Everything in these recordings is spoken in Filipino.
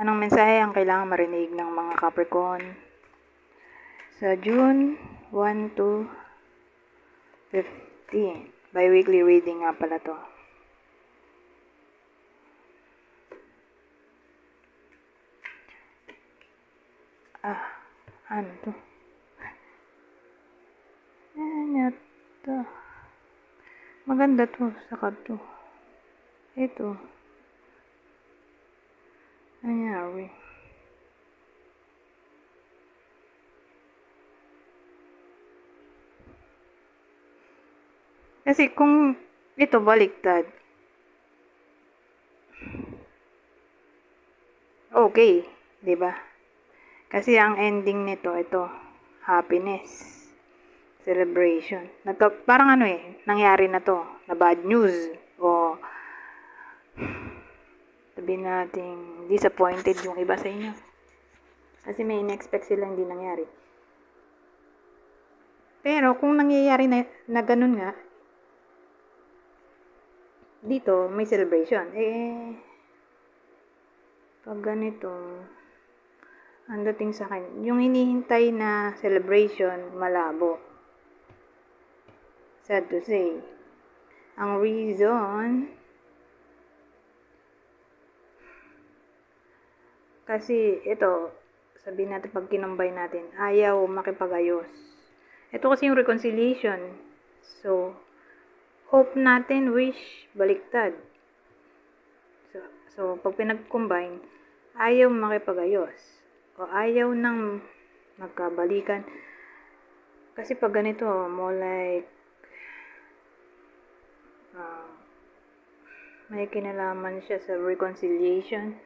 Anong mensahe ang kailangan marinig ng mga Capricorn sa June 1 to 15? Bi-weekly reading nga pala to. Ano to? Ano to? Maganda to sa card to. Ito. Nangyari. Kasi kung ito baliktad, okay, 'di ba? Kasi ang ending nito, ito, happiness, celebration. Parang nangyari na to, na bad news, o sabihin natin, disappointed yung iba sa inyo. Kasi may in-expect sila hindi nangyari. Pero kung nangyayari na ganun nga, dito may celebration. Pag ganito, ang dating sa akin, yung hinihintay na celebration, malabo. Sad to say. Ang reason, kasi ito, sabihin natin pag kinumbay natin, ayaw makipag-ayos. Ito kasi yung reconciliation. So, hope natin, wish, baliktad. So pag pinag-combine, ayaw makipag-ayos. O ayaw nang magkabalikan. Kasi pag ganito, more like, may kinalaman siya sa reconciliation.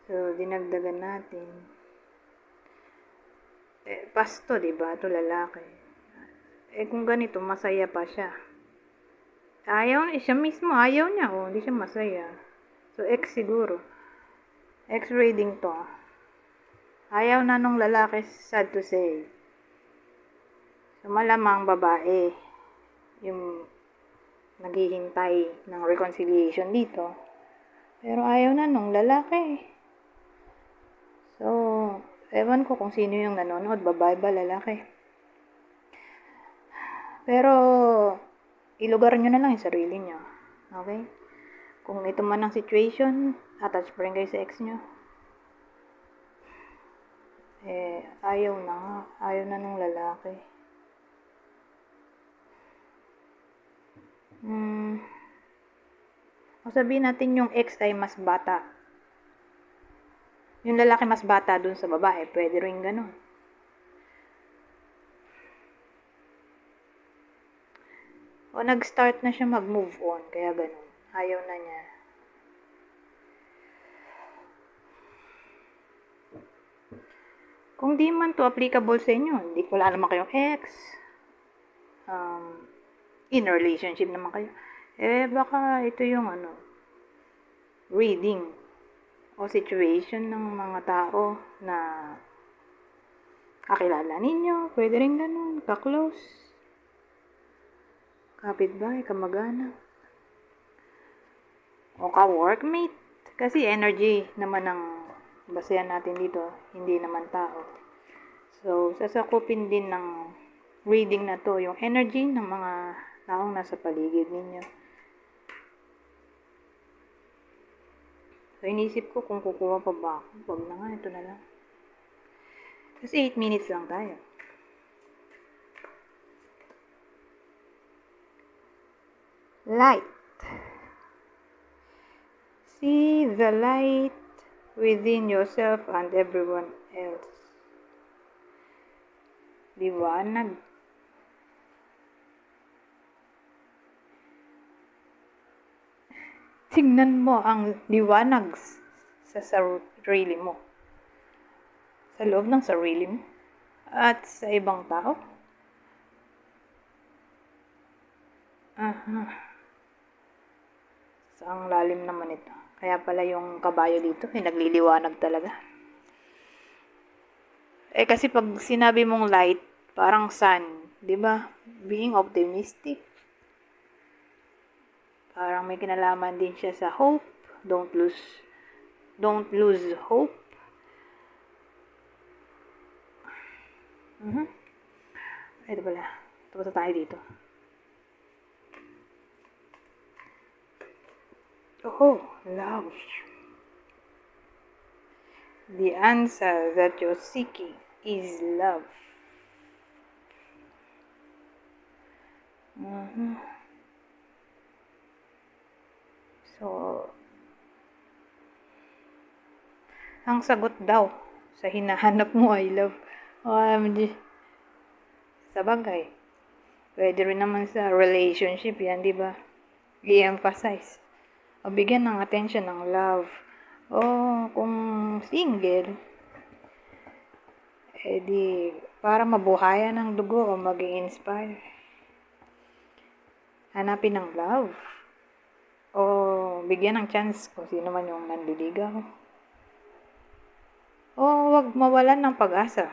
So, dinagdagan natin. Pasto, diba? Ito lalaki. Kung ganito, masaya pa siya. Ayaw, siya mismo, ayaw niya. Hindi siya masaya. So, ex siguro. Ex reading to. Ayaw na nung lalaki, sad to say. So, malamang babae yung naghihintay ng reconciliation dito. Pero ayaw na nung lalaki. So, ewan ko kung sino yung nanonood, babae ba, lalaki. Pero, ilugar nyo na lang yung sarili nyo. Okay? Kung ito man ang situation, attach pa rin kayo sa ex nyo. Ayaw na nga. Ayaw na nung lalaki. O sabihin natin yung ex ay mas bata. Yung lalaki mas bata dun sa babae, pwede rin ganun. O nag-start na siya mag-move on, kaya ganun. Ayaw na niya. Kung di man to applicable sa inyo, hindi wala naman kayong ex, in a relationship naman kayo, baka ito yung reading o situation ng mga tao na kakilala ninyo, pwede rin ganun, ka-close, kapitbahay, kamag-anak, o ka-workmate, kasi energy naman ang basehan natin dito, hindi naman tao. So, sasakupin din ng reading na to yung energy ng mga taong nasa paligid ninyo. So, inisip ko kung kukuha pa ba ako. Huwag na nga, ito na lang. Kasi 8 minutes lang tayo. Light. See the light within yourself and everyone else. Liwanag. Tingnan mo ang liwanag sa sarili mo. Sa loob ng sarili mo. At sa ibang tao. So, ang lalim naman ito. Kaya pala yung kabayo dito, nagliliwanag talaga. Kasi pag sinabi mong light, parang sun, 'di ba? Being optimistic. Parang may kinalaman din siya sa hope. Don't lose hope. Ito pala. Tapos tayo dito. Oh, love. The answer that you're seeking is love. So, ang sagot daw sa hinahanap mo ay love. OMG. Sa bagay. Pwede rin naman sa relationship yan, di ba? I-emphasize. O bigyan ng attention ng love. O kung single, di para mabuhayan ng dugo o maging inspire. Hanapin ng love. O bigyan ng chance kung sino man yung nanliligaw. O wag mawalan ng pag-asa.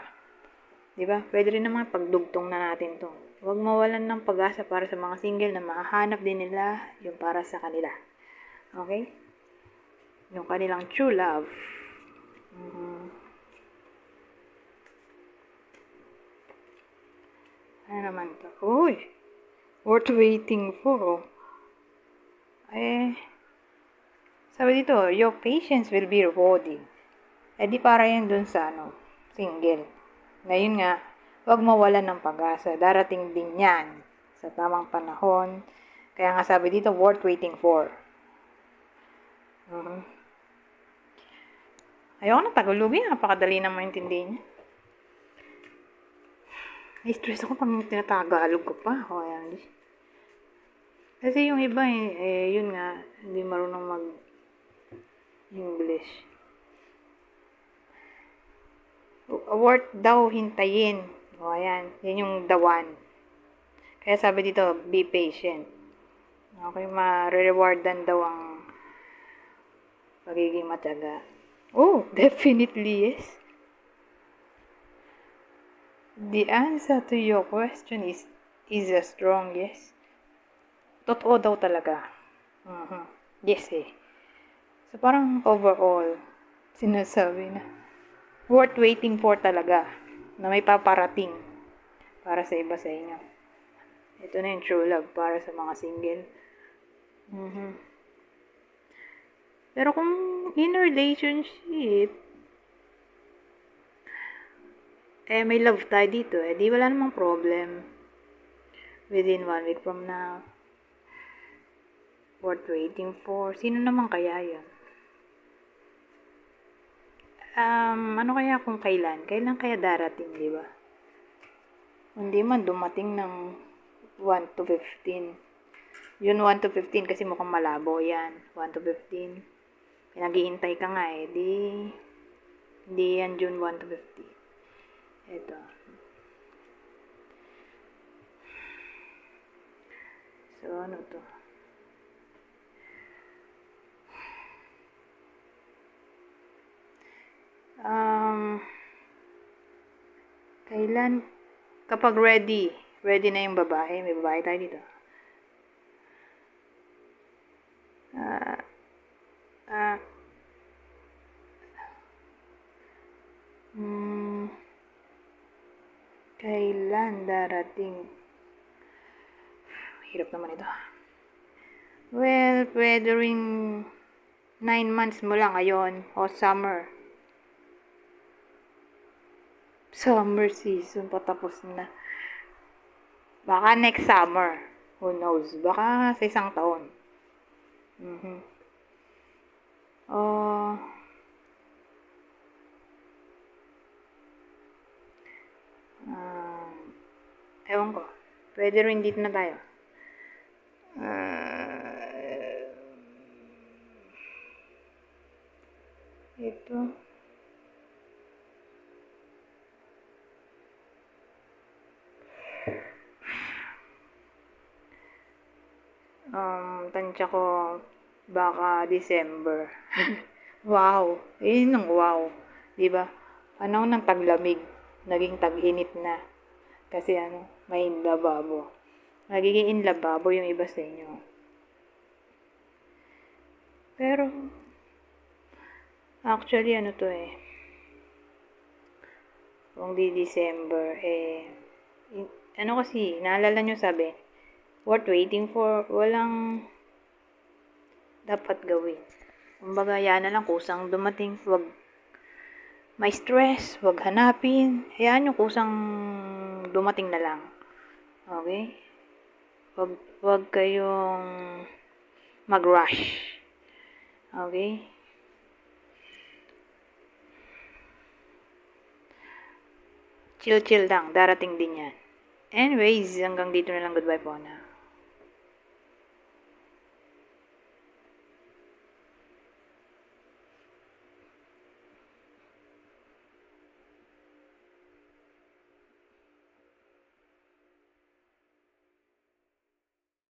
Diba? Pwede rin naman pagdugtong na natin to. Huwag mawalan ng pag-asa para sa mga single na mahahanap din nila yung para sa kanila. Okay? Yung kanilang true love. Ano naman to? Uy! Worth waiting for. Sabi dito, your patience will be rewarding. Di para yan dun sa single. Ngayon nga, huwag mawalan ng pag-asa. Darating din yan sa tamang panahon. Kaya nga sabi dito, worth waiting for. Ayoko na Tagalogin. Napakadali na maintindihan niya. Stress ako pag tinatagalog ko pa. Ayan. Kasi yung iba, yun nga, hindi marunong mag-English. Worth daw hintayin. Ayan. Yan yung the one. Kaya sabi dito, be patient. Okay, ma-rewardan daw ang pagiging matyaga. Oh, definitely yes. The answer to your question is a strong yes. Totoo daw talaga. Yes So parang overall, sinasabi na worth waiting for talaga na may paparating para sa iba sa inyo. Ito na yung true love para sa mga single. Pero kung in a relationship, may love tayo dito, di wala namang problem. Within 1 week from now. Worth waiting for. Sino naman kaya yun? Ano kaya kung kailan? Kailan kaya darating, di ba? Hindi man dumating ng 1 to 15. Yun 1 to 15 kasi mukhang malabo yan. 1 to 15. Pinaghihintay ka nga Hindi yan June 1 to 15. Ito. So, ano to? Kailan? Kapag ready na yung babae. May babae tayo dito. Kailan darating? Hirap naman ito. Well, pwede rin 9 months mo lang ngayon o summer. Summer season, patapos na. Baka next summer. Who knows? Baka sa isang taon. Ewan ko. Pwede rin dito na tayo. Ito. Tansya ko baka December. Wow. Yun ang wow. Diba? Panahon ng taglamig. Naging tag-init na. Kasi may inlababo. Nagiging inlababo yung iba sa inyo. Pero, actually, ano to kung di December, ano kasi, naalala nyo sabi, worth waiting for, walang dapat gawin. Kumbaga, yan na lang, kusang dumating, wag may stress, wag hanapin, hayaan nyo kusang dumating na lang. Okay? Wag kayong mag-rush. Okay? Chill lang, darating din yan. Anyways, hanggang dito na lang, goodbye po na.